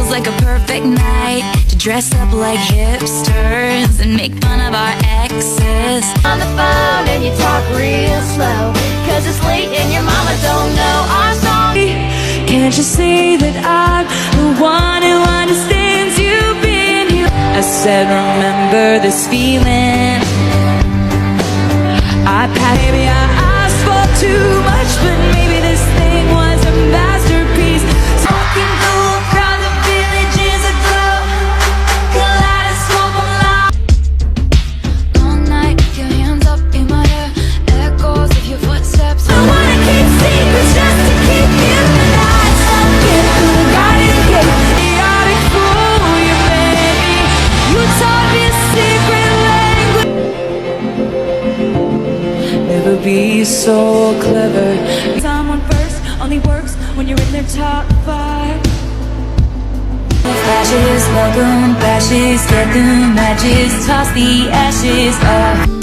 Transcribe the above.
feels like a perfect night to dress up like hipsters and make fun of our exes. On the phone and you talk real slow, 'cause it's late and your mama don't know our song. Can't you see that I'm the one who understands you being here? I said, remember this feeling. Maybe I spoke too much, but maybe this thing was a masterpiece. Talking through a crowd, the village is aglow. Kaleidoscope on loud. All night with your hands up in my hair, echoes of your footsteps. I wanna keep secrets just to keep you alive. Get through the garden gate, chaotic fool you made me. You taught me a secret language. Never be so clever. Someone first only works when you're in their top 5. Flashes, welcome, bashes, get the matches, toss the ashes up.